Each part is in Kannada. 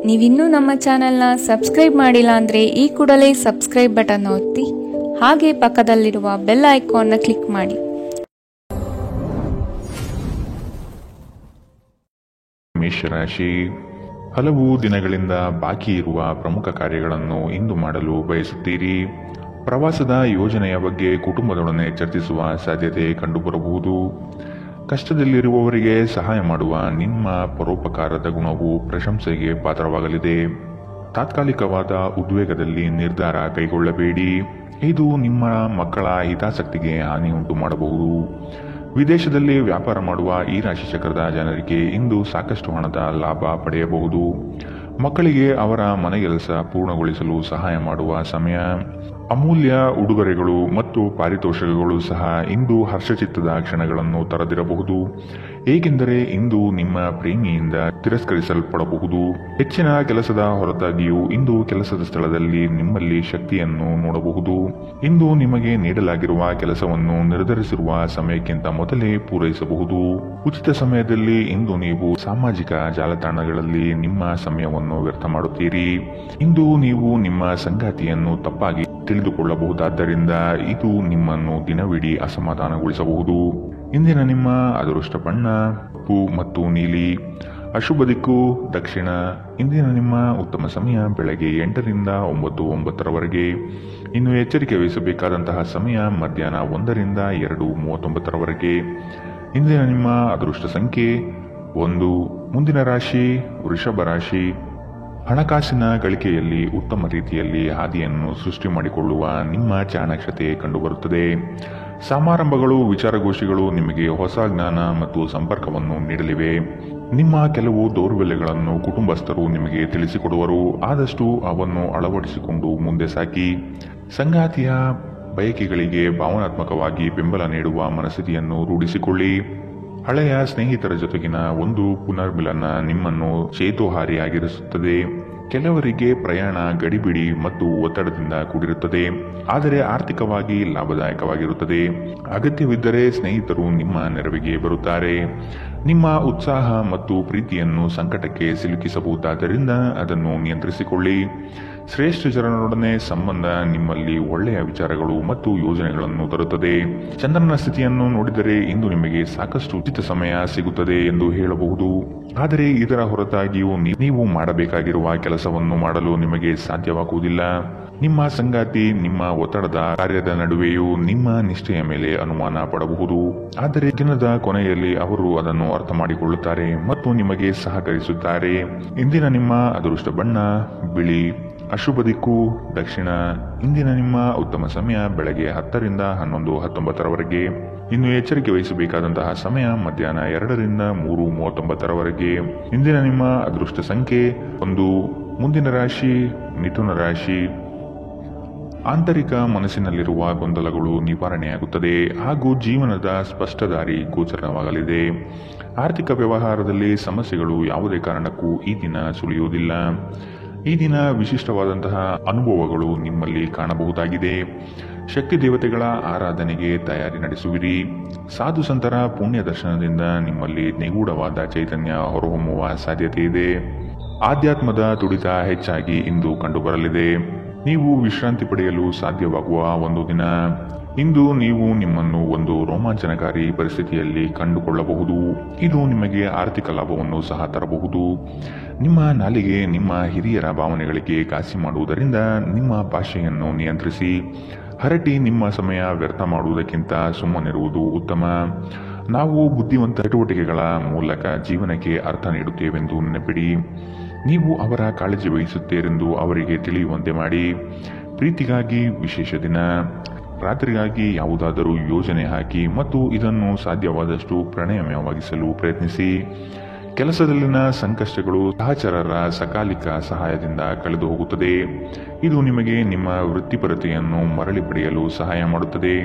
ನೀವಿನ್ನೂ ನಮ್ಮ ಚಾನೆಲ್ನ ಸಬ್ಸ್ಕ್ರೈಬ್ ಮಾಡಿಲ್ಲ ಅಂದರೆ ಈ ಕೂಡಲೇ ಸಬ್ಸ್ಕ್ರೈಬ್ ಬಟನ್ ಒತ್ತಿ ಹಾಗೆ ಪಕ್ಕದಲ್ಲಿರುವ ಬೆಲ್ ಐಕಾನ್ನ ಕ್ಲಿಕ್ ಮಾಡಿ. ಮೇಷರಾಶಿ, ಹಲವು ದಿನಗಳಿಂದ ಬಾಕಿ ಇರುವ ಪ್ರಮುಖ ಕಾರ್ಯಗಳನ್ನು ಇಂದು ಮಾಡಲು ಬಯಸುತ್ತೀರಿ. ಪ್ರವಾಸದ ಯೋಜನೆಯ ಬಗ್ಗೆ ಕುಟುಂಬದೊಡನೆ ಚರ್ಚಿಸುವ ಸಾಧ್ಯತೆ ಕಂಡುಬರಬಹುದು. ಕಷ್ಟದಲ್ಲಿರುವವರಿಗೆ ಸಹಾಯ ಮಾಡುವ ನಿಮ್ಮ ಪರೋಪಕಾರದ ಗುಣವು ಪ್ರಶಂಸೆಗೆ ಪಾತ್ರವಾಗಲಿದೆ. ತಾತ್ಕಾಲಿಕವಾದ ಉದ್ವೇಗದಲ್ಲಿ ನಿರ್ಧಾರ ಕೈಗೊಳ್ಳಬೇಡಿ. ಇದು ನಿಮ್ಮ ಮಕ್ಕಳ ಹಿತಾಸಕ್ತಿಗೆ ಹಾನಿ ಉಂಟು ಮಾಡಬಹುದು. ವಿದೇಶದಲ್ಲಿ ವ್ಯಾಪಾರ ಮಾಡುವ ಈ ರಾಶಿ ಚಕ್ರದ ಜನರಿಗೆ ಇಂದು ಸಾಕಷ್ಟು ಹಣದ ಲಾಭ ಪಡೆಯಬಹುದು. ಮಕ್ಕಳಿಗೆ ಅವರ ಮನೆಗೆಲಸ ಪೂರ್ಣಗೊಳಿಸಲು ಸಹಾಯ ಮಾಡುವ ಸಮಯ. ಅಮೂಲ್ಯ ಉಡುಗೊರೆಗಳು ಮತ್ತು ಪಾರಿತೋಷಕಗಳು ಸಹ ಇಂದು ಹರ್ಷಚಿತ್ತದ ಕ್ಷಣಗಳನ್ನು ತರದಿರಬಹುದು, ಏಕೆಂದರೆ ಇಂದು ನಿಮ್ಮ ಪ್ರೇಮಿಯಿಂದ ತಿರಸ್ಕರಿಸಲ್ಪಡಬಹುದು. ಹೆಚ್ಚಿನ ಕೆಲಸದ ಹೊರತಾಗಿಯೂ ಇಂದು ಕೆಲಸದ ಸ್ಥಳದಲ್ಲಿ ನಿಮ್ಮಲ್ಲಿ ಶಕ್ತಿಯನ್ನು ನೋಡಬಹುದು. ಇಂದು ನಿಮಗೆ ನೀಡಲಾಗಿರುವ ಕೆಲಸವನ್ನು ನಿರ್ಧರಿಸಿರುವ ಸಮಯಕ್ಕಿಂತ ಮೊದಲೇ ಪೂರೈಸಬಹುದು. ಉಚಿತ ಸಮಯದಲ್ಲಿ ಇಂದು ನೀವು ಸಾಮಾಜಿಕ ಜಾಲತಾಣಗಳಲ್ಲಿ ನಿಮ್ಮ ಸಮಯವನ್ನು ವ್ಯರ್ಥ ಮಾಡುತ್ತೀರಿ. ಇಂದು ನೀವು ನಿಮ್ಮ ಸಂಗಾತಿಯನ್ನು ತಪ್ಪಾಗಿ ತಿಳಿದುಕೊಳ್ಳಬಹುದಾದ್ದರಿಂದ ಇದು ನಿಮ್ಮನ್ನು ದಿನವಿಡೀ ಅಸಮಾಧಾನಗೊಳಿಸಬಹುದು. ಇಂದಿನ ನಿಮ್ಮ ಅದೃಷ್ಟ ಬಣ್ಣ ಕಪ್ಪು ಮತ್ತು ನೀಲಿ. ಅಶುಭ ದಿಕ್ಕು ದಕ್ಷಿಣ. ಇಂದಿನ ನಿಮ್ಮ ಉತ್ತಮ ಸಮಯ ಬೆಳಗ್ಗೆ 8 ರಿಂದ 9:09 ಇನ್ನು ಎಚ್ಚರಿಕೆ ವಹಿಸಬೇಕಾದಂತಹ ಸಮಯ ಮಧ್ಯಾಹ್ನ 1 ರಿಂದ 2:39. ಇಂದಿನ ನಿಮ್ಮ ಅದೃಷ್ಟ ಸಂಖ್ಯೆ 1. ಮುಂದಿನ ರಾಶಿ ವೃಷಭ ರಾಶಿ. ಹಣಕಾಸಿನ ಗಳಿಕೆಯಲ್ಲಿ ಉತ್ತಮ ರೀತಿಯಲ್ಲಿ ಹಾದಿಯನ್ನು ಸೃಷ್ಟಿ ಮಾಡಿಕೊಳ್ಳುವ ನಿಮ್ಮ ಚಾಣಾಕ್ಷತೆ ಕಂಡುಬರುತ್ತದೆ. ಸಮಾರಂಭಗಳು, ವಿಚಾರಗೋಷ್ಠಿಗಳು ನಿಮಗೆ ಹೊಸ ಜ್ಞಾನ ಮತ್ತು ಸಂಪರ್ಕವನ್ನು ನೀಡಲಿವೆ. ನಿಮ್ಮ ಕೆಲವು ದೌರ್ಬಲ್ಯಗಳನ್ನು ಕುಟುಂಬಸ್ಥರು ನಿಮಗೆ ತಿಳಿಸಿಕೊಡುವರು. ಆದಷ್ಟು ಅವನ್ನು ಅಳವಡಿಸಿಕೊಂಡು ಮುಂದೆ ಸಾಗಿ. ಸಂಗಾತಿಯ ಬಯಕೆಗಳಿಗೆ ಭಾವನಾತ್ಮಕವಾಗಿ ಬೆಂಬಲ ನೀಡುವ ಮನಸ್ಥಿತಿಯನ್ನು ರೂಢಿಸಿಕೊಳ್ಳಿ. ಹಳೆಯ ಸ್ನೇಹಿತರ ಜೊತೆಗಿನ ಒಂದು ಪುನರ್ಮಿಲನ ನಿಮ್ಮನ್ನು ಚೇತೋಹಾರಿಯಾಗಿರಿಸುತ್ತದೆ. ಕೆಲವರಿಗೆ ಪ್ರಯಾಣ ಗಡಿಬಿಡಿ ಮತ್ತು ಒತ್ತಡದಿಂದ ಕೂಡಿರುತ್ತದೆ, ಆದರೆ ಆರ್ಥಿಕವಾಗಿ ಲಾಭದಾಯಕವಾಗಿರುತ್ತದೆ. ಅಗತ್ಯವಿದ್ದರೆ ಸ್ನೇಹಿತರು ನಿಮ್ಮ ನೆರವಿಗೆ ಬರುತ್ತಾರೆ. ನಿಮ್ಮ ಉತ್ಸಾಹ ಮತ್ತು ಪ್ರೀತಿಯನ್ನು ಸಂಕಟಕ್ಕೆ ಸಿಲುಕಿಸಬಹುದಾದ್ದರಿಂದ ಅದನ್ನು ನಿಯಂತ್ರಿಸಿಕೊಳ್ಳಿ. ಶ್ರೇಷ್ಠ ಜನರೊಡನೆ ಸಂಬಂಧ ನಿಮ್ಮಲ್ಲಿ ಒಳ್ಳೆಯ ವಿಚಾರಗಳು ಮತ್ತು ಯೋಜನೆಗಳನ್ನು ತರುತ್ತದೆ. ಚಂದ್ರನ ಸ್ಥಿತಿಯನ್ನು ನೋಡಿದರೆ ಇಂದು ನಿಮಗೆ ಸಾಕಷ್ಟು ಉಚಿತ ಸಮಯ ಸಿಗುತ್ತದೆ ಎಂದು ಹೇಳಬಹುದು, ಆದರೆ ಇದರ ಹೊರತಾಗಿಯೂ ನೀವು ಮಾಡಬೇಕಾಗಿರುವ ಕೆಲಸವನ್ನು ಮಾಡಲು ನಿಮಗೆ ಸಾಧ್ಯವಾಗುವುದಿಲ್ಲ. ನಿಮ್ಮ ಸಂಗಾತಿ ನಿಮ್ಮ ಒತ್ತಡದ ಕಾರ್ಯದ ನಡುವೆಯೂ ನಿಮ್ಮ ನಿಷ್ಠೆಯ ಮೇಲೆ ಅನುಮಾನ ಪಡಬಹುದು, ಆದರೆ ದಿನದ ಕೊನೆಯಲ್ಲಿ ಅವರು ಅದನ್ನು ಅರ್ಥ ಮಾಡಿಕೊಳ್ಳುತ್ತಾರೆ ಮತ್ತು ನಿಮಗೆ ಸಹಕರಿಸುತ್ತಾರೆ. ಇಂದಿನ ನಿಮ್ಮ ಅದೃಷ್ಟ ಬಣ್ಣ ಬಿಳಿ. ಅಶುಭ ದಿಕ್ಕು ದಕ್ಷಿಣ. ಇಂದಿನ ನಿಮ್ಮ ಉತ್ತಮ ಸಮಯ ಬೆಳಗ್ಗೆ 10 ರಿಂದ 11:19 ಇನ್ನು ಎಚ್ಚರಿಕೆ ವಹಿಸಬೇಕಾದಂತಹ ಸಮಯ ಮಧ್ಯಾಹ್ನ 2 ರಿಂದ 3:39. ಇಂದಿನ ನಿಮ್ಮ ಅದೃಷ್ಟ ಸಂಖ್ಯೆ 1. ಮುಂದಿನ ರಾಶಿ ಮಿಥುನ ರಾಶಿ. ಆಂತರಿಕ ಮನಸ್ಸಿನಲ್ಲಿರುವ ಗೊಂದಲಗಳು ನಿವಾರಣೆಯಾಗುತ್ತದೆ ಹಾಗೂ ಜೀವನದ ಸ್ಪಷ್ಟ ದಾರಿ ಗೋಚರವಾಗಲಿದೆ. ಆರ್ಥಿಕ ವ್ಯವಹಾರದಲ್ಲಿ ಸಮಸ್ಯೆಗಳು ಯಾವುದೇ ಕಾರಣಕ್ಕೂ ಈ ದಿನ ಸುಳಿಯುವುದಿಲ್ಲ. ಈ ದಿನ ವಿಶಿಷ್ಟವಾದಂತಹ ಅನುಭವಗಳು ನಿಮ್ಮಲ್ಲಿ ಕಾಣಬಹುದಾಗಿದೆ. ಶಕ್ತಿ ದೇವತೆಗಳ ಆರಾಧನೆಗೆ ತಯಾರಿ ನಡೆಸುವಿರಿ. ಸಾಧು ಸಂತರ ಪುಣ್ಯ ದರ್ಶನದಿಂದ ನಿಮ್ಮಲ್ಲಿ ನಿಗೂಢವಾದ ಚೈತನ್ಯ ಹೊರಹೊಮ್ಮುವ ಸಾಧ್ಯತೆ ಇದೆ. ಆಧ್ಯಾತ್ಮದ ತುಡಿತ ಹೆಚ್ಚಾಗಿ ಇಂದು ಕಂಡುಬರಲಿದೆ. ನೀವು ವಿಶ್ರಾಂತಿ ಪಡೆಯಲು ಸಾಧ್ಯವಾಗುವ ಒಂದು ದಿನ. ಇಂದು ನೀವು ನಿಮ್ಮನ್ನು ಒಂದು ರೋಮಾಂಚನಕಾರಿ ಪರಿಸ್ಥಿತಿಯಲ್ಲಿ ಕಂಡುಕೊಳ್ಳಬಹುದು. ಇದು ನಿಮಗೆ ಆರ್ಥಿಕ ಲಾಭವನ್ನು ಸಹ ತರಬಹುದು. ನಿಮ್ಮ ನಾಲಿಗೆ ನಿಮ್ಮ ಹಿರಿಯರ ಭಾವನೆಗಳಿಗೆ ಘಾಸಿ ಮಾಡುವುದರಿಂದ ನಿಮ್ಮ ಭಾಷೆಯನ್ನು ನಿಯಂತ್ರಿಸಿ. ಹರಟಿ ನಿಮ್ಮ ಸಮಯ ವ್ಯರ್ಥ ಮಾಡುವುದಕ್ಕಿಂತ ಸುಮ್ಮನಿರುವುದು ಉತ್ತಮ. ನಾವು ಬುದ್ಧಿವಂತ ಚಟುವಟಿಕೆಗಳ ಮೂಲಕ ಜೀವನಕ್ಕೆ ಅರ್ಥ ನೀಡುತ್ತೇವೆಂದು ನೆನಪಿಡಿ. ನೀವು ಅವರ ಕಾಳಜಿ ವಹಿಸುತ್ತೀರೆಂದು ಅವರಿಗೆ ತಿಳಿಯುವಂತೆ ಮಾಡಿ. ಪ್ರೀತಿಗಾಗಿ ವಿಶೇಷ ದಿನ. ರಾತ್ರಿಗಾಗಿ ಯಾವುದಾದರೂ ಯೋಜನೆ ಹಾಕಿ ಮತ್ತು ಇದನ್ನು ಸಾಧ್ಯವಾದಷ್ಟು ಪ್ರಣಯಮಯವಾಗಿಸಲು ಪ್ರಯತ್ನಿಸಿ. ಕೆಲಸದಲ್ಲಿನ ಸಂಕಷ್ಟಗಳು ಸಹಚರರ ಸಕಾಲಿಕ ಸಹಾಯದಿಂದ ಕಳೆದು ಹೋಗುತ್ತದೆ. ಇದು ನಿಮಗೆ ನಿಮ್ಮ ವೃತ್ತಿಪರತೆಯನ್ನು ಮರಳಿ ಪಡೆಯಲು ಸಹಾಯ ಮಾಡುತ್ತದೆ.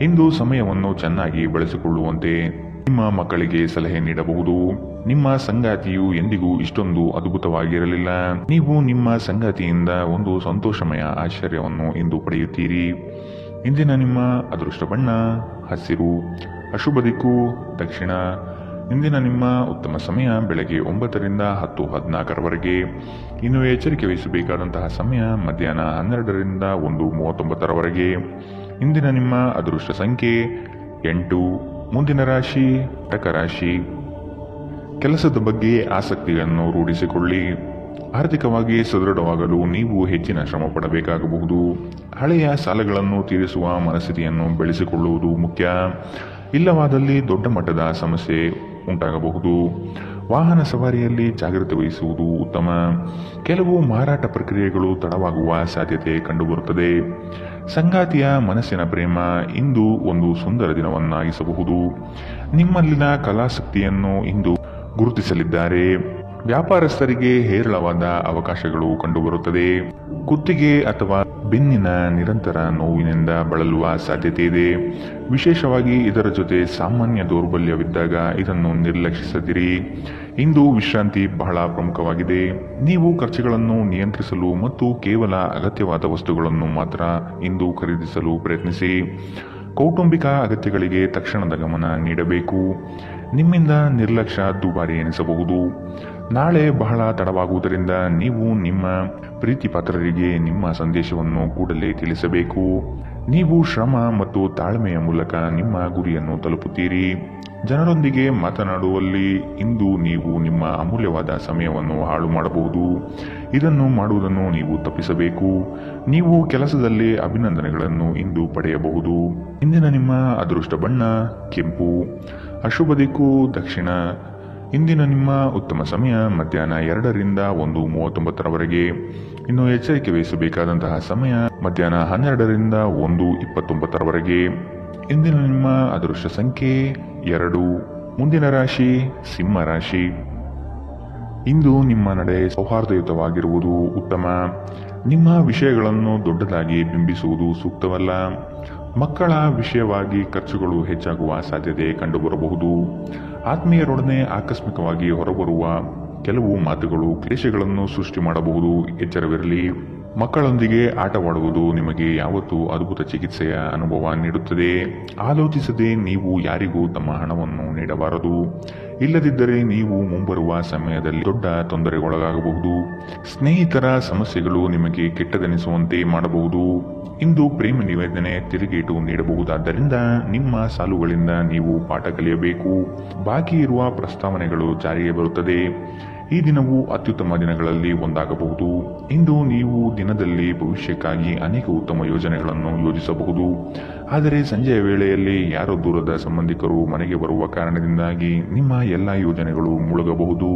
ಇಂದು ಸಮಯವನ್ನು ಚೆನ್ನಾಗಿ ಬಳಸಿಕೊಳ್ಳುವಂತೆ ನಿಮ್ಮ ಮಕ್ಕಳಿಗೆ ಸಲಹೆ ನೀಡಬಹುದು. ನಿಮ್ಮ ಸಂಗಾತಿಯು ಎಂದಿಗೂ ಇಷ್ಟೊಂದು ಅದ್ಭುತವಾಗಿರಲಿಲ್ಲ. ನೀವು ನಿಮ್ಮ ಸಂಗಾತಿಯಿಂದ ಒಂದು ಸಂತೋಷಮಯ ಆಶ್ಚರ್ಯವನ್ನು ಇಂದು ಪಡೆಯುತ್ತೀರಿ. ಇಂದಿನ ನಿಮ್ಮ ಅದೃಷ್ಟ ಬಣ್ಣ ಹಸಿರು. ಅಶುಭ ದಿಕ್ಕು ದಕ್ಷಿಣ. ಇಂದಿನ ನಿಮ್ಮ ಉತ್ತಮ ಸಮಯ ಬೆಳಗ್ಗೆ 9ರಿಂದ 10:14ರವರೆಗೆ. ಇನ್ನು ಎಚ್ಚರಿಕೆ ವಹಿಸಬೇಕಾದಂತಹ ಸಮಯ ಮಧ್ಯಾಹ್ನ 12ರಿಂದ 1:39ರವರೆಗೆ. ಇಂದಿನ ನಿಮ್ಮ ಅದೃಷ್ಟ ಸಂಖ್ಯೆ 8. ಮುಂದಿನ ರಾಶಿ ಕಟಕ ರಾಶಿ. ಕೆಲಸದ ಬಗ್ಗೆ ಆಸಕ್ತಿಯನ್ನು ರೂಢಿಸಿಕೊಳ್ಳಿ. ಆರ್ಥಿಕವಾಗಿ ಸದೃಢವಾಗಲು ನೀವು ಹೆಚ್ಚಿನ ಶ್ರಮ ಪಡಬೇಕಾಗಬಹುದು. ಹಳೆಯ ಸಾಲಗಳನ್ನು ತೀರಿಸುವ ಮನಸ್ಥಿತಿಯನ್ನು ಬೆಳೆಸಿಕೊಳ್ಳುವುದು ಮುಖ್ಯ. ಇಲ್ಲವಾದಲ್ಲಿ ದೊಡ್ಡ ಮಟ್ಟದ ಸಮಸ್ಯೆ ಉಂಟಾಗಬಹುದು. ವಾಹನ ಸವಾರಿಯಲ್ಲಿ ಜಾಗ್ರತೆ ವಹಿಸುವುದು ಉತ್ತಮ. ಕೆಲವು ಮಾರಾಟ ಪ್ರಕ್ರಿಯೆಗಳು ತಡವಾಗುವ ಸಾಧ್ಯತೆ ಕಂಡುಬರುತ್ತದೆ. ಸಂಗಾತಿಯ ಮನಸ್ಸಿನ ಪ್ರೇಮ ಇಂದು ಒಂದು ಸುಂದರ ದಿನವನ್ನಾಗಿಸಬಹುದು. ನಿಮ್ಮಲ್ಲಿನ ಕಲಾಸಕ್ತಿಯನ್ನು ಇಂದು ಗುರುತಿಸಲಿದ್ದಾರೆ. ವ್ಯಾಪಾರಸ್ಥರಿಗೆ ಹೇರಳವಾದ ಅವಕಾಶಗಳು ಕಂಡುಬರುತ್ತದೆ. ಕುತ್ತಿಗೆ ಅಥವಾ ಬೆನ್ನಿನ ನಿರಂತರ ನೋವಿನಿಂದ ಬಳಲುವ ಸಾಧ್ಯತೆ ಇದೆ. ವಿಶೇಷವಾಗಿ ಇದರ ಜೊತೆ ಸಾಮಾನ್ಯ ದೌರ್ಬಲ್ಯವಿದ್ದಾಗ ಇದನ್ನು ನಿರ್ಲಕ್ಷಿಸದಿರಿ. ಇಂದು ವಿಶ್ರಾಂತಿ ಬಹಳ ಪ್ರಮುಖವಾಗಿದೆ. ನೀವು ಖರ್ಚುಗಳನ್ನು ನಿಯಂತ್ರಿಸಲು ಮತ್ತು ಕೇವಲ ಅಗತ್ಯವಾದ ವಸ್ತುಗಳನ್ನು ಮಾತ್ರ ಇಂದು ಖರೀದಿಸಲು ಪ್ರಯತ್ನಿಸಿ. ಕೌಟುಂಬಿಕ ಅಗತ್ಯಗಳಿಗೆ ತಕ್ಷಣದ ಗಮನ ನೀಡಬೇಕು. ನಿಮ್ಮಿಂದ ನಿರ್ಲಕ್ಷ್ಯ ದುಬಾರಿ ಎನಿಸಬಹುದು. ನಾಳೆ ಬಹಳ ತಡವಾಗುವುದರಿಂದ ನೀವು ನಿಮ್ಮ ಪ್ರೀತಿ ಪಾತ್ರರಿಗೆ ನಿಮ್ಮ ಸಂದೇಶವನ್ನು ಕೂಡಲೇ ತಿಳಿಸಬೇಕು. ನೀವು ಶ್ರಮ ಮತ್ತು ತಾಳ್ಮೆಯ ಮೂಲಕ ನಿಮ್ಮ ಗುರಿಯನ್ನು ತಲುಪುತ್ತೀರಿ. ಜನರೊಂದಿಗೆ ಮಾತನಾಡುವಲ್ಲಿ ಇಂದು ನೀವು ನಿಮ್ಮ ಅಮೂಲ್ಯವಾದ ಸಮಯವನ್ನು ಹಾಳು ಮಾಡಬಹುದು. ಇದನ್ನು ಮಾಡುವುದನ್ನು ನೀವು ತಪ್ಪಿಸಬೇಕು. ನೀವು ಕೆಲಸದಲ್ಲಿ ಅಭಿನಂದನೆಗಳನ್ನು ಇಂದು ಪಡೆಯಬಹುದು. ಇಂದಿನ ನಿಮ್ಮ ಅದೃಷ್ಟ ಬಣ್ಣ ಕೆಂಪು. ಅಶುಭ ದಿಕ್ಕು ದಕ್ಷಿಣ. ಇಂದಿನ ನಿಮ್ಮ ಉತ್ತಮ ಸಮಯ ಮಧ್ಯಾಹ್ನ 2ರಿಂದ 1:39ರವರೆಗೆ. ಇನ್ನು ಎಚ್ಚರಿಕೆ ವಹಿಸಬೇಕಾದಂತಹ ಸಮಯ ಮಧ್ಯಾಹ್ನ 12ರಿಂದ 1:29ರವರೆಗೆ. ಇಂದಿನ ನಿಮ್ಮ ಅದೃಷ್ಟ ಸಂಖ್ಯೆ 2. ಮುಂದಿನ ರಾಶಿ ಸಿಂಹ ರಾಶಿ. ಇಂದು ನಿಮ್ಮ ನಡೆ ಸೌಹಾರ್ದಯುತವಾಗಿರುವುದು ಉತ್ತಮ. ನಿಮ್ಮ ವಿಷಯಗಳನ್ನು ದೊಡ್ಡದಾಗಿ ಬಿಂಬಿಸುವುದು ಸೂಕ್ತವಲ್ಲ. ಮಕ್ಕಳ ವಿಷಯವಾಗಿ ಖರ್ಚುಗಳು ಹೆಚ್ಚಾಗುವ ಸಾಧ್ಯತೆ ಕಂಡುಬರಬಹುದು. ಆತ್ಮೀಯರೊಡನೆ ಆಕಸ್ಮಿಕವಾಗಿ ಹೊರಬರುವ ಕೆಲವು ಮಾತುಗಳು ಕ್ಲೇಶಗಳನ್ನು ಸೃಷ್ಟಿ ಮಾಡಬಹುದು. ಎಚ್ಚರವಿರಲಿ. ಮಕ್ಕಳೊಂದಿಗೆ ಆಟವಾಡುವುದು ನಿಮಗೆ ಯಾವತ್ತೂ ಅದ್ಭುತ ಚಿಕಿತ್ಸೆಯ ಅನುಭವ ನೀಡುತ್ತದೆ. ಆಲೋಚಿಸದೆ ನೀವು ಯಾರಿಗೂ ತಮ್ಮ ಹಣವನ್ನು ನೀಡಬಾರದು. ಇಲ್ಲದಿದ್ದರೆ ನೀವು ಮುಂಬರುವ ಸಮಯದಲ್ಲಿ ದೊಡ್ಡ ತೊಂದರೆಗೊಳಗಾಗಬಹುದು. ಸ್ನೇಹಿತರ ಸಮಸ್ಯೆಗಳು ನಿಮಗೆ ಕೆಟ್ಟದೆನಿಸುವಂತೆ ಮಾಡಬಹುದು. ಇಂದು ಪ್ರೇಮ ನಿವೇದನೆ ತಿರುಗೇಟು ನೀಡಬಹುದಾದ್ದರಿಂದ ನಿಮ್ಮ ಸಾಲುಗಳಿಂದ ನೀವು ಪಾಠ ಕಲಿಯಬೇಕು. ಬಾಕಿ ಇರುವ ಪ್ರಸ್ತಾವನೆಗಳು ಜಾರಿಗೆ ಬರುತ್ತದೆ. ಈ ದಿನವು ಅತ್ಯುತ್ತಮ ದಿನಗಳಲ್ಲಿ ಒಂದಾಗಬಹುದು. ಇಂದು ನೀವು ದಿನದಲ್ಲಿ ಭವಿಷ್ಯಕ್ಕಾಗಿ ಅನೇಕ ಉತ್ತಮ ಯೋಜನೆಗಳನ್ನು ಯೋಜಿಸಬಹುದು. ಆದರೆ ಸಂಜೆಯ ವೇಳೆಯಲ್ಲಿ ಯಾರೋ ದೂರದ ಸಂಬಂಧಿಕರು ಮನೆಗೆ ಬರುವ ಕಾರಣದಿಂದಾಗಿ ನಿಮ್ಮ ಎಲ್ಲ ಯೋಜನೆಗಳು ಮುಳುಗಬಹುದು.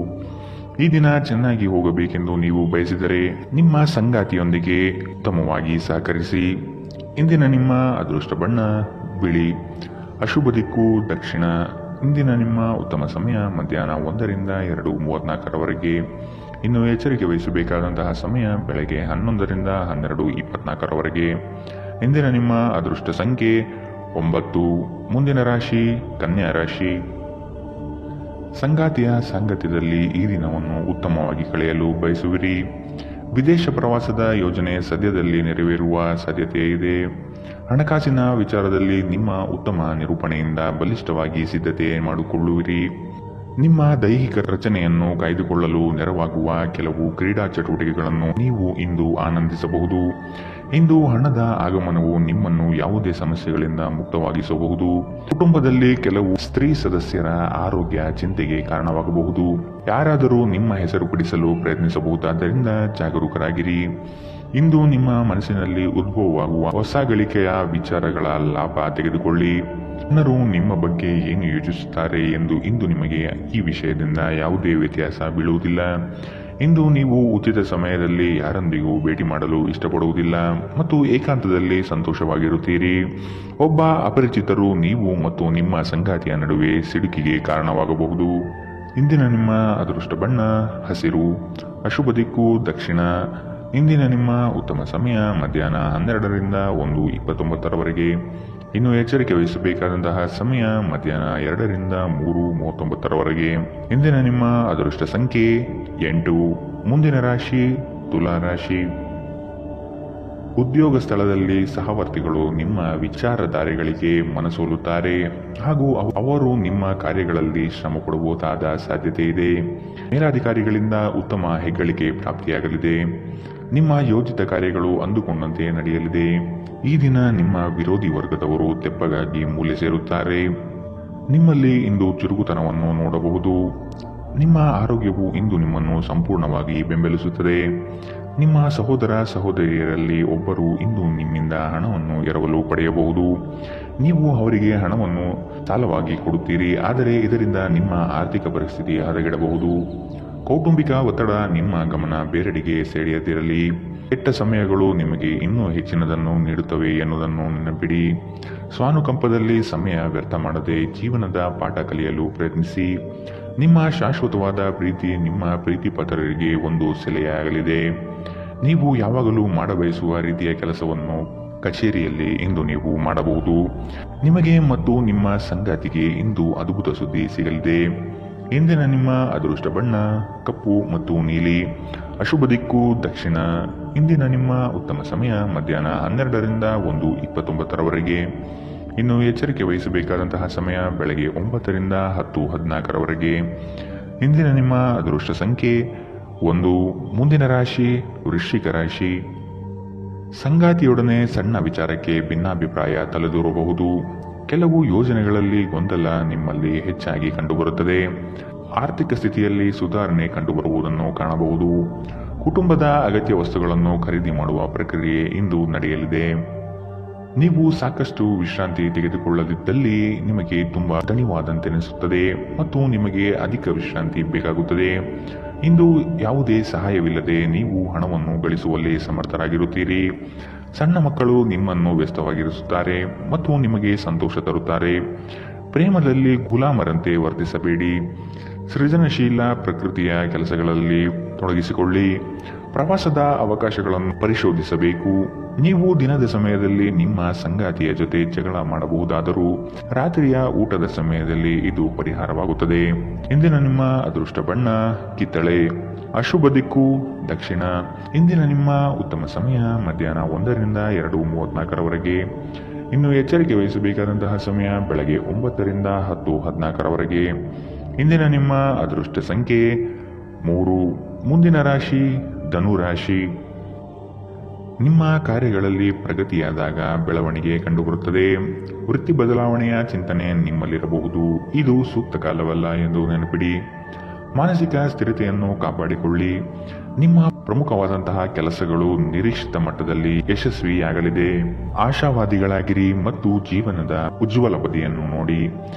ಈ ದಿನ ಚೆನ್ನಾಗಿ ಹೋಗಬೇಕೆಂದು ನೀವು ಬಯಸಿದರೆ ನಿಮ್ಮ ಸಂಗಾತಿಯೊಂದಿಗೆ ಉತ್ತಮವಾಗಿ ಸಹಕರಿಸಿ. ಇಂದಿನ ನಿಮ್ಮ ಅದೃಷ್ಟ ಬಣ್ಣ ಬಿಳಿ. ಅಶುಭ ದಿಕ್ಕು ದಕ್ಷಿಣ. ಇಂದಿನ ನಿಮ್ಮ ಉತ್ತಮ ಸಮಯ ಮಧ್ಯಾಹ್ನ 1ರಿಂದ 2:34ರವರೆಗೆ. ಇನ್ನು ಎಚ್ಚರಿಕೆ ವಹಿಸಬೇಕಾದಂತಹ ಸಮಯ ಬೆಳಗ್ಗೆ 11ರಿಂದ 12:24ರವರೆಗೆ. ಇಂದಿನ ನಿಮ್ಮ ಅದೃಷ್ಟ ಸಂಖ್ಯೆ 9. ಮುಂದಿನ ರಾಶಿ ಕನ್ಯಾ ರಾಶಿ. ಸಂಗಾತಿಯ ಸಾಂಗತ್ಯದಲ್ಲಿ ಈ ದಿನವನ್ನು ಉತ್ತಮವಾಗಿ ಕಳೆಯಲು ಬಯಸುವಿರಿ. ವಿದೇಶ ಪ್ರವಾಸದ ಯೋಜನೆ ಸದ್ಯದಲ್ಲಿ ನೆರವೇರುವ ಸಾಧ್ಯತೆ ಇದೆ. ಹಣಕಾಸಿನ ವಿಚಾರದಲ್ಲಿ ನಿಮ್ಮ ಉತ್ತಮ ನಿರೂಪಣೆಯಿಂದ ಬಲಿಷ್ಠವಾಗಿ ಸಿದ್ಧತೆ ಮಾಡಿಕೊಳ್ಳುವಿರಿ. ನಿಮ್ಮ ದೈಹಿಕ ರಚನೆಯನ್ನು ಕಾಯ್ದುಕೊಳ್ಳಲು ನೆರವಾಗುವ ಕೆಲವು ಕ್ರೀಡಾ ಚಟುವಟಿಕೆಗಳನ್ನು ನೀವು ಇಂದು ಆನಂದಿಸಬಹುದು. ಇಂದು ಹಣದ ಆಗಮನವು ನಿಮ್ಮನ್ನು ಯಾವುದೇ ಸಮಸ್ಯೆಗಳಿಂದ ಮುಕ್ತವಾಗಿಸಬಹುದು. ಕುಟುಂಬದಲ್ಲಿ ಕೆಲವು ಸ್ತ್ರೀ ಸದಸ್ಯರ ಆರೋಗ್ಯ ಚಿಂತೆಗೆ ಕಾರಣವಾಗಬಹುದು. ಯಾರಾದರೂ ನಿಮ್ಮ ಹೆಸರು ಪಡಿಸಲು ಪ್ರಯತ್ನಿಸಬಹುದಾದ್ದರಿಂದ ಜಾಗರೂಕರಾಗಿರಿ. ಇಂದು ನಿಮ್ಮ ಮನಸ್ಸಿನಲ್ಲಿ ಉದ್ಭವವಾಗುವ ಹೊಸ ಗಳಿಕೆಯ ವಿಚಾರಗಳ ಲಾಭ ತೆಗೆದುಕೊಳ್ಳಿ. ಜನರು ನಿಮ್ಮ ಬಗ್ಗೆ ಏನು ಯೋಚಿಸುತ್ತಾರೆ ಎಂದು ಇಂದು ನಿಮಗೆ ಈ ವಿಷಯದಿಂದ ಯಾವುದೇ ವ್ಯತ್ಯಾಸ ಬೀಳುವುದಿಲ್ಲ. ಇಂದು ನೀವು ಉಚಿತ ಸಮಯದಲ್ಲಿ ಯಾರೊಂದಿಗೂ ಭೇಟಿ ಮಾಡಲು ಇಷ್ಟಪಡುವುದಿಲ್ಲ ಮತ್ತು ಏಕಾಂತದಲ್ಲಿ ಸಂತೋಷವಾಗಿರುತ್ತೀರಿ. ಒಬ್ಬ ಅಪರಿಚಿತರು ನೀವು ಮತ್ತು ನಿಮ್ಮ ಸಂಗಾತಿಯ ನಡುವೆ ಸಿಡುಕಿಗೆ ಕಾರಣವಾಗಬಹುದು. ಇಂದಿನ ನಿಮ್ಮ ಅದೃಷ್ಟ ಬಣ್ಣ ಹಸಿರು. ಅಶುಭ ದಿಕ್ಕು ದಕ್ಷಿಣ. ಇಂದಿನ ನಿಮ್ಮ ಉತ್ತಮ ಸಮಯ ಮಧ್ಯಾಹ್ನ 12ರಿಂದ 1:29ರವರೆಗೆ. ಇನ್ನು ಎಚ್ಚರಿಕೆ ವಹಿಸಬೇಕಾದಂತಹ ಸಮಯ ಮಧ್ಯಾಹ್ನ 2ರಿಂದ 3:39ರವರೆಗೆ. ಇಂದಿನ ನಿಮ್ಮ ಅದೃಷ್ಟ ಸಂಖ್ಯೆ 8. ಮುಂದಿನ ರಾಶಿ ತುಲಾ ರಾಶಿ. ಉದ್ಯೋಗ ಸ್ಥಳದಲ್ಲಿ ಸಹವರ್ತಿಗಳು ನಿಮ್ಮ ವಿಚಾರಧಾರೆಗಳಿಗೆ ಮನಸೋಲುತ್ತಾರೆ ಹಾಗೂ ಅವರು ನಿಮ್ಮ ಕಾರ್ಯಗಳಲ್ಲಿ ಶ್ರಮ ಪಡಬಹುದಾದ ಸಾಧ್ಯತೆ ಇದೆ. ಮೇಲಾಧಿಕಾರಿಗಳಿಂದ ಉತ್ತಮ ಹೆಗ್ಗಳಿಕೆ ಪ್ರಾಪ್ತಿಯಾಗಲಿದೆ. ನಿಮ್ಮ ಯೋಜಿತ ಕಾರ್ಯಗಳು ಅಂದುಕೊಂಡಂತೆ ನಡೆಯಲಿದೆ. ಈ ದಿನ ನಿಮ್ಮ ವಿರೋಧಿ ವರ್ಗದವರು ತೆಪ್ಪಗಾಗಿ ಮೂಲೆ ಸೇರುತ್ತಾರೆ. ನಿಮ್ಮಲ್ಲಿ ಇಂದು ಚುರುಕುತನವನ್ನು ನೋಡಬಹುದು. ನಿಮ್ಮ ಆರೋಗ್ಯವು ಇಂದು ನಿಮ್ಮನ್ನು ಸಂಪೂರ್ಣವಾಗಿ ಬೆಂಬಲಿಸುತ್ತದೆ. ನಿಮ್ಮ ಸಹೋದರ ಸಹೋದರಿಯರಲ್ಲಿ ಒಬ್ಬರು ಇಂದು ನಿಮ್ಮಿಂದ ಹಣವನ್ನು ಎರವಲು ಪಡೆಯಬಹುದು. ನೀವು ಅವರಿಗೆ ಹಣವನ್ನು ಸಾಲವಾಗಿ ಕೊಡುತ್ತೀರಿ, ಆದರೆ ಇದರಿಂದ ನಿಮ್ಮ ಆರ್ಥಿಕ ಪರಿಸ್ಥಿತಿ ಹದಗೆಡಬಹುದು. ಕೌಟುಂಬಿಕ ಒತ್ತಡ ನಿಮ್ಮ ಗಮನ ಬೇರೆಡೆಗೆ ಸೆಳೆಯದಿರಲಿ. ಕೆಟ್ಟ ಸಮಯಗಳು ನಿಮಗೆ ಇನ್ನೂ ಹೆಚ್ಚಿನದನ್ನು ನೀಡುತ್ತವೆ ಎನ್ನುವುದನ್ನು ನೆನಪಿಡಿ. ಸ್ವಾನುಕಂಪದಲ್ಲಿ ಸಮಯ ವ್ಯರ್ಥ ಮಾಡದೆ ಜೀವನದ ಪಾಠ ಕಲಿಯಲು ಪ್ರಯತ್ನಿಸಿ. ನಿಮ್ಮ ಶಾಶ್ವತವಾದ ಪ್ರೀತಿ ನಿಮ್ಮ ಪ್ರೀತಿಪಾತ್ರರಿಗೆ ಒಂದು ಸೆಲೆಯಾಗಲಿದೆ. ನೀವು ಯಾವಾಗಲೂ ಮಾಡಬಯಸುವ ರೀತಿಯ ಕೆಲಸವನ್ನು ಕಚೇರಿಯಲ್ಲಿ ಇಂದು ನೀವು ಮಾಡಬಹುದು. ನಿಮಗೆ ಮತ್ತು ನಿಮ್ಮ ಸಂಗಾತಿಗೆ ಇಂದು ಅದ್ಭುತ ಸುದ್ದಿ ಸಿಗಲಿದೆ. ಇಂದಿನ ನಿಮ್ಮ ಅದೃಷ್ಟ ಬಣ್ಣ ಕಪ್ಪು ಮತ್ತು ನೀಲಿ. ಅಶುಭ ದಿಕ್ಕು ದಕ್ಷಿಣ. ಇಂದಿನ ನಿಮ್ಮ ಉತ್ತಮ ಸಮಯ ಮಧ್ಯಾಹ್ನ 12ರಿಂದ 1:29 ಇನ್ನು ಎಚ್ಚರಿಕೆ ವಹಿಸಬೇಕಾದಂತಹ ಸಮಯ ಬೆಳಗ್ಗೆ 9ರಿಂದ 10:14 ಇಂದಿನ ನಿಮ್ಮ ಅದೃಷ್ಟ ಸಂಖ್ಯೆ 1. ಮುಂದಿನ ರಾಶಿ ವೃಶ್ಚಿಕ ರಾಶಿ. ಸಂಗಾತಿಯೊಡನೆ ಸಣ್ಣ ವಿಚಾರಕ್ಕೆ ಭಿನ್ನಾಭಿಪ್ರಾಯ ತಲೆದೂರಬಹುದು. ಕೆಲವು ಯೋಜನೆಗಳಲ್ಲಿ ಗೊಂದಲ ನಿಮ್ಮಲ್ಲಿ ಹೆಚ್ಚಾಗಿ ಕಂಡುಬರುತ್ತದೆ. ಆರ್ಥಿಕ ಸ್ಥಿತಿಯಲ್ಲಿ ಸುಧಾರಣೆ ಕಂಡುಬರುವುದನ್ನು ಕಾಣಬಹುದು. ಕುಟುಂಬದ ಅಗತ್ಯ ವಸ್ತುಗಳನ್ನು ಖರೀದಿ ಮಾಡುವ ಪ್ರಕ್ರಿಯೆ ಇಂದು ನಡೆಯಲಿದೆ. ನೀವು ಸಾಕಷ್ಟು ವಿಶ್ರಾಂತಿ ತೆಗೆದುಕೊಳ್ಳದಿದ್ದಲ್ಲಿ ನಿಮಗೆ ತುಂಬಾ ದಣಿವಾದಂತೆನಿಸುತ್ತದೆ ಮತ್ತು ನಿಮಗೆ ಅಧಿಕ ವಿಶ್ರಾಂತಿ ಬೇಕಾಗುತ್ತದೆ. ಇಂದು ಯಾವುದೇ ಸಹಾಯವಿಲ್ಲದೆ ನೀವು ಹಣವನ್ನು ಗಳಿಸುವಲ್ಲಿ ಸಮರ್ಥರಾಗಿರುತ್ತೀರಿ. ಸಣ್ಣ ಮಕ್ಕಳು ನಿಮ್ಮನ್ನು ವ್ಯಸ್ತವಾಗಿರಿಸುತ್ತಾರೆ ಮತ್ತು ನಿಮಗೆ ಸಂತೋಷ ತರುತ್ತಾರೆ. ಪ್ರೇಮದಲ್ಲಿ ಗುಲಾಮರಂತೆ ವರ್ತಿಸಬೇಡಿ. ಸೃಜನಶೀಲ ಪ್ರಕೃತಿಯ ಕೆಲಸಗಳಲ್ಲಿ ತೊಡಗಿಸಿಕೊಳ್ಳಿ. ಪ್ರವಾಸದ ಅವಕಾಶಗಳನ್ನು ಪರಿಶೋಧಿಸಬೇಕು. ನೀವು ದಿನದ ಸಮಯದಲ್ಲಿ ನಿಮ್ಮ ಸಂಗಾತಿಯ ಜೊತೆ ಜಗಳ ಮಾಡಬಹುದಾದರೂ ರಾತ್ರಿಯ ಊಟದ ಸಮಯದಲ್ಲಿ ಇದು ಪರಿಹಾರವಾಗುತ್ತದೆ. ಇಂದಿನ ನಿಮ್ಮ ಅದೃಷ್ಟ ಬಣ್ಣ ಕಿತ್ತಳೆ. ಅಶುಭ ದಿಕ್ಕು ದಕ್ಷಿಣ. ಇಂದಿನ ನಿಮ್ಮ ಉತ್ತಮ ಸಮಯ ಮಧ್ಯಾಹ್ನ 1ರಿಂದ 2:34 ಇನ್ನು ಎಚ್ಚರಿಕೆ ವಹಿಸಬೇಕಾದಂತಹ ಸಮಯ ಬೆಳಗ್ಗೆ 9ರಿಂದ 10:14 ಇಂದಿನ ನಿಮ್ಮ ಅದೃಷ್ಟ ಸಂಖ್ಯೆ 3. ಮುಂದಿನ ರಾಶಿ ಧನು ರಾಶಿ. ನಿಮ್ಮ ಕಾರ್ಯಗಳಲ್ಲಿ ಪ್ರಗತಿಯಾದಾಗ ಬೆಳವಣಿಗೆ ಕಂಡುಬರುತ್ತದೆ. ವೃತ್ತಿ ಬದಲಾವಣೆಯ ಚಿಂತನೆ ನಿಮ್ಮಲ್ಲಿರಬಹುದು. ಇದು ಸೂಕ್ತ ಕಾಲವಲ್ಲ ಎಂದು ನೆನಪಿಡಿ. ಮಾನಸಿಕ ಸ್ಥಿರತೆಯನ್ನು ಕಾಪಾಡಿಕೊಳ್ಳಿ. ನಿಮ್ಮ ಪ್ರಮುಖವಾದಂತಹ ಕೆಲಸಗಳು ನಿರೀಕ್ಷಿತ ಮಟ್ಟದಲ್ಲಿ ಯಶಸ್ವಿಯಾಗಲಿದೆ. ಆಶಾವಾದಿಗಳಾಗಿರಿ ಮತ್ತು ಜೀವನದ ಉಜ್ವಲ ಬದಿಯನ್ನು ನೋಡಿ.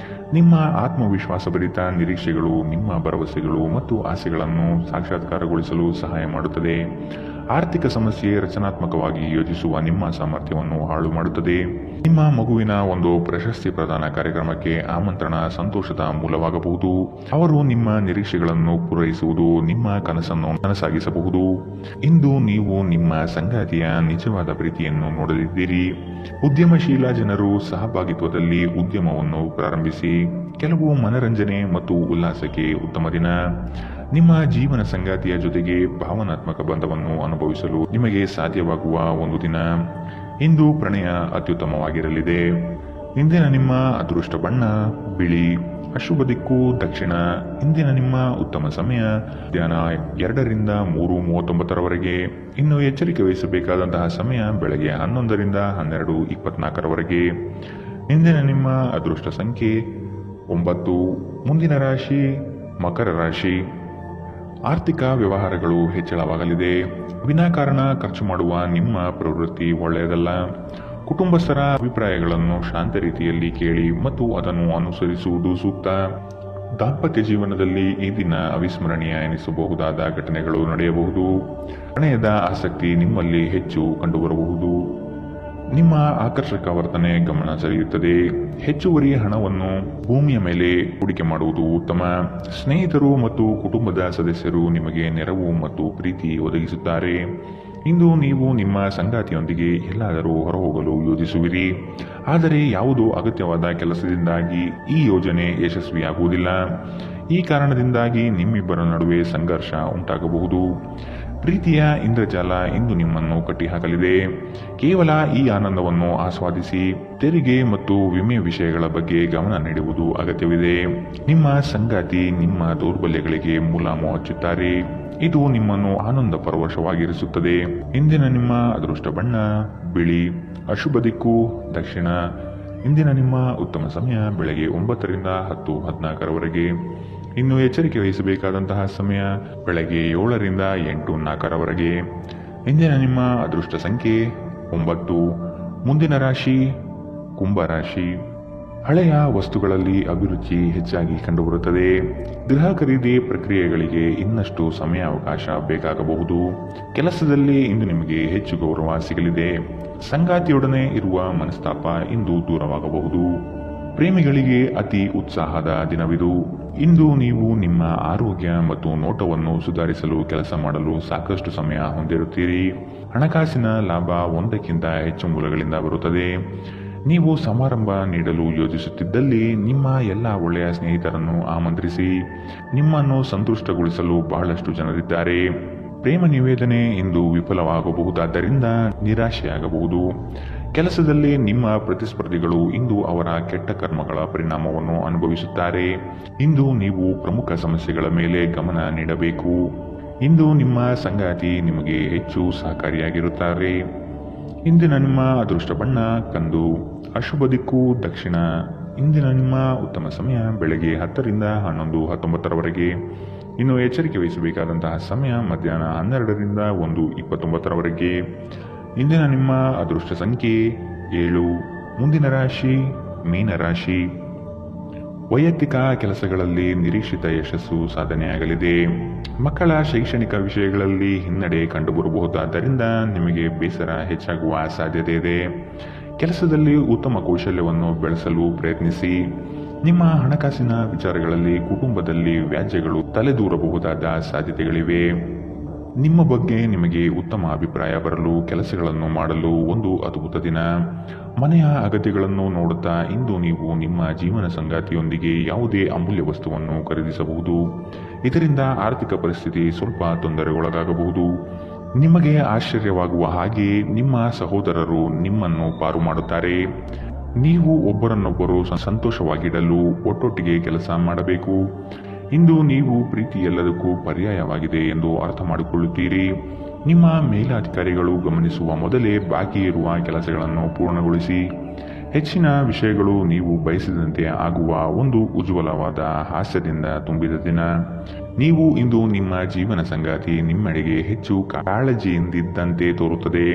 ನಿಮ್ಮ ಆತ್ಮವಿಶ್ವಾಸಭರಿತ ನಿರೀಕ್ಷೆಗಳು ನಿಮ್ಮ ಭರವಸೆಗಳು ಮತ್ತು ಆಸೆಗಳನ್ನು ಸಾಕ್ಷಾತ್ಕಾರಗೊಳಿಸಲು ಸಹಾಯ ಮಾಡುತ್ತದೆ. ಆರ್ಥಿಕ ಸಮಸ್ಯೆ ರಚನಾತ್ಮಕವಾಗಿ ಯೋಜಿಸುವ ನಿಮ್ಮ ಸಾಮರ್ಥ್ಯವನ್ನು ಹಾಳು ಮಾಡುತ್ತದೆ. ನಿಮ್ಮ ಮಗುವಿನ ಒಂದು ಪ್ರಶಸ್ತಿ ಪ್ರದಾನ ಕಾರ್ಯಕ್ರಮಕ್ಕೆ ಆಮಂತ್ರಣ ಸಂತೋಷದ ಮೂಲವಾಗಬಹುದು. ಅವರು ನಿಮ್ಮ ನಿರೀಕ್ಷೆಗಳನ್ನು ಪೂರೈಸುವುದು ನಿಮ್ಮ ಕನಸನ್ನು ನನಸಾಗಿಸಬಹುದು. ಇಂದು ನೀವು ನಿಮ್ಮ ಸಂಗಾತಿಯ ನಿಜವಾದ ಪ್ರೀತಿಯನ್ನು ನೋಡಲಿದ್ದೀರಿ. ಉದ್ಯಮಶೀಲ ಜನರು ಸಹಭಾಗಿತ್ವದಲ್ಲಿ ಉದ್ಯಮವನ್ನು ಪ್ರಾರಂಭಿಸಿ. ಕೆಲವು ಮನರಂಜನೆ ಮತ್ತು ಉಲ್ಲಾಸಕ್ಕೆ ಉತ್ತಮ ದಿನ. ನಿಮ್ಮ ಜೀವನ ಸಂಗಾತಿಯ ಜೊತೆಗೆ ಭಾವನಾತ್ಮಕ ಬಂಧವನ್ನು ಅನುಭವಿಸಲು ನಿಮಗೆ ಸಾಧ್ಯವಾಗುವ ಒಂದು ದಿನ. ಇಂದು ಪ್ರಣಯ ಅತ್ಯುತ್ತಮವಾಗಿರಲಿದೆ. ಇಂದಿನ ನಿಮ್ಮ ಅದೃಷ್ಟ ಬಣ್ಣ ಬಿಳಿ. ಅಶುಭ ದಿಕ್ಕು ದಕ್ಷಿಣ. ಇಂದಿನ ನಿಮ್ಮ ಉತ್ತಮ ಸಮಯ ಮಧ್ಯಾಹ್ನ 2ರಿಂದ 3:39 ಇನ್ನು ಎಚ್ಚರಿಕೆ ವಹಿಸಬೇಕಾದಂತಹ ಸಮಯ ಬೆಳಗ್ಗೆ 11ರಿಂದ 12:24 ಇಂದಿನ ನಿಮ್ಮ ಅದೃಷ್ಟ ಸಂಖ್ಯೆ 9. ಮುಂದಿನ ರಾಶಿ ಮಕರ ರಾಶಿ. ಆರ್ಥಿಕ ವ್ಯವಹಾರಗಳು ಹೆಚ್ಚಳವಾಗಲಿದೆ. ವಿನಾಕಾರಣ ಖರ್ಚು ಮಾಡುವ ನಿಮ್ಮ ಪ್ರವೃತ್ತಿ ಒಳ್ಳೆಯದಲ್ಲ. ಕುಟುಂಬಸ್ಥರ ಅಭಿಪ್ರಾಯಗಳನ್ನು ಶಾಂತ ರೀತಿಯಲ್ಲಿ ಕೇಳಿ ಮತ್ತು ಅದನ್ನು ಅನುಸರಿಸುವುದು ಸೂಕ್ತ. ದಾಂಪತ್ಯ ಜೀವನದಲ್ಲಿ ಈ ದಿನ ಅವಿಸ್ಮರಣೀಯ ಎನಿಸಬಹುದಾದ ಘಟನೆಗಳು ನಡೆಯಬಹುದು. ಪ್ರಣಯದ ಆಸಕ್ತಿ ನಿಮ್ಮಲ್ಲಿ ಹೆಚ್ಚು ಕಂಡುಬರಬಹುದು. ನಿಮ್ಮ ಆಕರ್ಷಕ ವರ್ತನೆ ಗಮನ ಸೆಳೆಯುತ್ತದೆ. ಹೆಚ್ಚುವರಿ ಹಣವನ್ನು ಭೂಮಿಯ ಮೇಲೆ ಹೂಡಿಕೆ ಮಾಡುವುದು ಉತ್ತಮ. ಸ್ನೇಹಿತರು ಮತ್ತು ಕುಟುಂಬದ ಸದಸ್ಯರು ನಿಮಗೆ ನೆರವು ಮತ್ತು ಪ್ರೀತಿ ಒದಗಿಸುತ್ತಾರೆ. ಇಂದು ನೀವು ನಿಮ್ಮ ಸಂಗಾತಿಯೊಂದಿಗೆ ಎಲ್ಲಾದರೂ ಹೊರಹೋಗಲು ಯೋಜಿಸುವಿರಿ. ಆದರೆ ಯಾವುದೋ ಅಗತ್ಯವಾದ ಕೆಲಸದಿಂದಾಗಿ ಈ ಯೋಜನೆ ಯಶಸ್ವಿಯಾಗುವುದಿಲ್ಲ. ಈ ಕಾರಣದಿಂದಾಗಿ ನಿಮ್ಮಿಬ್ಬರ ನಡುವೆ ಸಂಘರ್ಷ ಉಂಟಾಗಬಹುದು. ಪ್ರೀತಿಯ ಇಂದ್ರಜಾಲ ಇಂದು ನಿಮ್ಮನ್ನು ಕಟ್ಟಿಹಾಕಲಿದೆ. ಕೇವಲ ಈ ಆನಂದವನ್ನು ಆಸ್ವಾದಿಸಿ. ತೆರಿಗೆ ಮತ್ತು ವಿಮೆ ವಿಷಯಗಳ ಬಗ್ಗೆ ಗಮನ ನೀಡುವುದು ಅಗತ್ಯವಿದೆ. ನಿಮ್ಮ ಸಂಗಾತಿ ನಿಮ್ಮ ದೌರ್ಬಲ್ಯಗಳಿಗೆ ಮುಲಾಮು ಹಚ್ಚುತ್ತಾರೆ. ಇದು ನಿಮ್ಮನ್ನು ಆನಂದ ಪರವಶವಾಗಿರಿಸುತ್ತದೆ. ಇಂದಿನ ನಿಮ್ಮ ಅದೃಷ್ಟ ಬಣ್ಣ ಬಿಳಿ. ಅಶುಭ ದಿಕ್ಕು ದಕ್ಷಿಣ. ಇಂದಿನ ನಿಮ್ಮ ಉತ್ತಮ ಸಮಯ ಬೆಳಗ್ಗೆ 9 ರಿಂದ 10:14 ಇನ್ನು ಎಚ್ಚರಿಕೆ ವಹಿಸಬೇಕಾದಂತಹ ಸಮಯ ಬೆಳಗ್ಗೆ 7 ರಿಂದ 8:04 ಇಂದಿನ ನಿಮ್ಮ ಅದೃಷ್ಟ ಸಂಖ್ಯೆ 9. ಮುಂದಿನ ರಾಶಿ ಕುಂಭರಾಶಿ. ಹಳೆಯ ವಸ್ತುಗಳಲ್ಲಿ ಅಭಿರುಚಿ ಹೆಚ್ಚಾಗಿ ಕಂಡುಬರುತ್ತದೆ. ಗೃಹ ಖರೀದಿ ಪ್ರಕ್ರಿಯೆಗಳಿಗೆ ಇನ್ನಷ್ಟು ಸಮಯಾವಕಾಶ ಬೇಕಾಗಬಹುದು. ಕೆಲಸದಲ್ಲಿ ಇಂದು ನಿಮಗೆ ಹೆಚ್ಚು ಗೌರವ ಸಿಗಲಿದೆ. ಸಂಗಾತಿಯೊಡನೆ ಇರುವ ಮನಸ್ತಾಪ ಇಂದು ದೂರವಾಗಬಹುದು. ಪ್ರೇಮಿಗಳಿಗೆ ಅತಿ ಉತ್ಸಾಹದ ದಿನವಿದು. ಇಂದು ನೀವು ನಿಮ್ಮ ಆರೋಗ್ಯ ಮತ್ತು ನೋಟವನ್ನು ಸುಧಾರಿಸಲು ಕೆಲಸ ಮಾಡಲು ಸಾಕಷ್ಟು ಸಮಯ ಹೊಂದಿರುತ್ತೀರಿ. ಹಣಕಾಸಿನ ಲಾಭ ಒಂದಕ್ಕಿಂತ ಹೆಚ್ಚು ಮೂಲಗಳಿಂದ ಬರುತ್ತದೆ. ನೀವು ಸಮಾರಂಭ ನೀಡಲು ಯೋಜಿಸುತ್ತಿದ್ದಲ್ಲಿ ನಿಮ್ಮ ಎಲ್ಲ ಒಳ್ಳೆಯ ಸ್ನೇಹಿತರನ್ನು ಆಮಂತ್ರಿಸಿ. ನಿಮ್ಮನ್ನು ಸಂತುಷ್ಟಗೊಳಿಸಲು ಬಹಳಷ್ಟು ಜನರಿದ್ದಾರೆ. ಪ್ರೇಮ ನಿವೇದನೆ ಇಂದು ವಿಫಲವಾಗಬಹುದಾದ್ದರಿಂದ ನಿರಾಶೆಯಾಗಬಹುದು. ಕೆಲಸದಲ್ಲಿ ನಿಮ್ಮ ಪ್ರತಿಸ್ಪರ್ಧಿಗಳು ಇಂದು ಅವರ ಕೆಟ್ಟ ಕರ್ಮಗಳ ಪರಿಣಾಮವನ್ನು ಅನುಭವಿಸುತ್ತಾರೆ. ಇಂದು ನೀವು ಪ್ರಮುಖ ಸಮಸ್ಯೆಗಳ ಮೇಲೆ ಗಮನ ನೀಡಬೇಕು. ಇಂದು ನಿಮ್ಮ ಸಂಗಾತಿ ನಿಮಗೆ ಹೆಚ್ಚು ಸಹಕಾರಿಯಾಗಿರುತ್ತಾರೆ. ಇಂದಿನ ನಿಮ್ಮ ಅದೃಷ್ಟ ಬಣ್ಣ ಕಂದು. ಅಶುಭ ದಿಕ್ಕು ದಕ್ಷಿಣ. ಇಂದಿನ ನಿಮ್ಮ ಉತ್ತಮ ಸಮಯ ಬೆಳಗ್ಗೆ 10 ರಿಂದ 11:19 ಇನ್ನು ಎಚ್ಚರಿಕೆ ವಹಿಸಬೇಕಾದಂತಹ ಸಮಯ ಮಧ್ಯಾಹ್ನ 12 ರಿಂದ 1:29 ಇಂದಿನ ನಿಮ್ಮ ಅದೃಷ್ಟ ಸಂಖ್ಯೆ 7. ಮುಂದಿನ ರಾಶಿ ಮೀನರಾಶಿ. ವೈಯಕ್ತಿಕ ಕೆಲಸಗಳಲ್ಲಿ ನಿರೀಕ್ಷಿತ ಯಶಸ್ಸು ಸಾಧನೆಯಾಗಲಿದೆ. ಮಕ್ಕಳ ಶೈಕ್ಷಣಿಕ ವಿಷಯಗಳಲ್ಲಿ ಹಿನ್ನಡೆ ಕಂಡುಬರಬಹುದಾದ್ದರಿಂದ ನಿಮಗೆ ಬೇಸರ ಹೆಚ್ಚಾಗುವ ಸಾಧ್ಯತೆ ಇದೆ. ಕೆಲಸದಲ್ಲಿ ಉತ್ತಮ ಕೌಶಲ್ಯವನ್ನು ಬೆಳೆಸಲು ಪ್ರಯತ್ನಿಸಿ. ನಿಮ್ಮ ಹಣಕಾಸಿನ ವಿಚಾರಗಳಲ್ಲಿ ಕುಟುಂಬದಲ್ಲಿ ವ್ಯಾಜ್ಯಗಳು ತಲೆದೂರಬಹುದಾದ ಸಾಧ್ಯತೆಗಳಿವೆ. ನಿಮ್ಮ ಬಗ್ಗೆ ನಿಮಗೆ ಉತ್ತಮ ಅಭಿಪ್ರಾಯ ಬರಲು ಕೆಲಸಗಳನ್ನು ಮಾಡಲು ಒಂದು ಅದ್ಭುತ ದಿನ. ಮನೆಯ ಅಗತ್ಯಗಳನ್ನು ನೋಡುತ್ತಾ ಇಂದು ನೀವು ನಿಮ್ಮ ಜೀವನ ಸಂಗಾತಿಯೊಂದಿಗೆ ಯಾವುದೇ ಅಮೂಲ್ಯ ವಸ್ತುವನ್ನು ಖರೀದಿಸಬಹುದು. ಇದರಿಂದ ಆರ್ಥಿಕ ಪರಿಸ್ಥಿತಿ ಸ್ವಲ್ಪ ತೊಂದರೆಗೊಳಗಾಗಬಹುದು. ನಿಮಗೆ ಆಶ್ಚರ್ಯವಾಗುವ ಹಾಗೆ ನಿಮ್ಮ ಸಹೋದರರು ನಿಮ್ಮನ್ನು ಪಾರು ಮಾಡುತ್ತಾರೆ. ನೀವು ಒಬ್ಬರನ್ನೊಬ್ಬರು ಸಂತೋಷವಾಗಿಡಲು ಒಟ್ಟೊಟ್ಟಿಗೆ ಕೆಲಸ ಮಾಡಬೇಕು. ಇಂದು ನೀವು ಪ್ರೀತಿ ಎಲ್ಲದಕ್ಕೂ ಪರ್ಯಾಯವಾಗಿದೆ ಎಂದು ಅರ್ಥ ಮಾಡಿಕೊಳ್ಳುತ್ತೀರಿ. ನಿಮ್ಮ ಮೇಲಾಧಿಕಾರಿಗಳು ಗಮನಿಸುವ ಮೊದಲೇ ಬಾಕಿ ಇರುವ ಕೆಲಸಗಳನ್ನು ಪೂರ್ಣಗೊಳಿಸಿ. ಹೆಚ್ಚಿನ ವಿಷಯಗಳು ನೀವು ಬಯಸಿದಂತೆ ಆಗುವ ಒಂದು ಉಜ್ವಲವಾದ ಹಾಸ್ಯದಿಂದ ತುಂಬಿದ ದಿನ. ನೀವು ಇಂದು ನಿಮ್ಮ ಜೀವನ ಸಂಗಾತಿ ನಿಮ್ಮೆಡೆಗೆ ಹೆಚ್ಚು ಕಾಳಜಿಯಿಂದಿದ್ದಂತೆ ತೋರುತ್ತದೆ.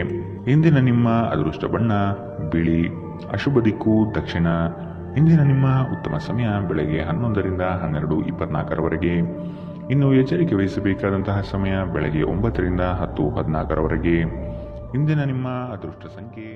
ಇಂದಿನ ನಿಮ್ಮ ಅದೃಷ್ಟ ಬಣ್ಣ ಬಿಳಿ. ಅಶುಭ ದಿಕ್ಕು ದಕ್ಷಿಣ. ಇಂದಿನ ನಿಮ್ಮ ಉತ್ತಮ ಸಮಯ ಬೆಳಗ್ಗೆ 11 ರಿಂದ 12:24 ಇನ್ನು ಎಚ್ಚರಿಕೆ ವಹಿಸಬೇಕಾದಂತಹ ಸಮಯ ಬೆಳಗ್ಗೆ 9 ರಿಂದ 10:14 ಇಂದಿನ ನಿಮ್ಮ ಅದೃಷ್ಟ ಸಂಖ್ಯೆ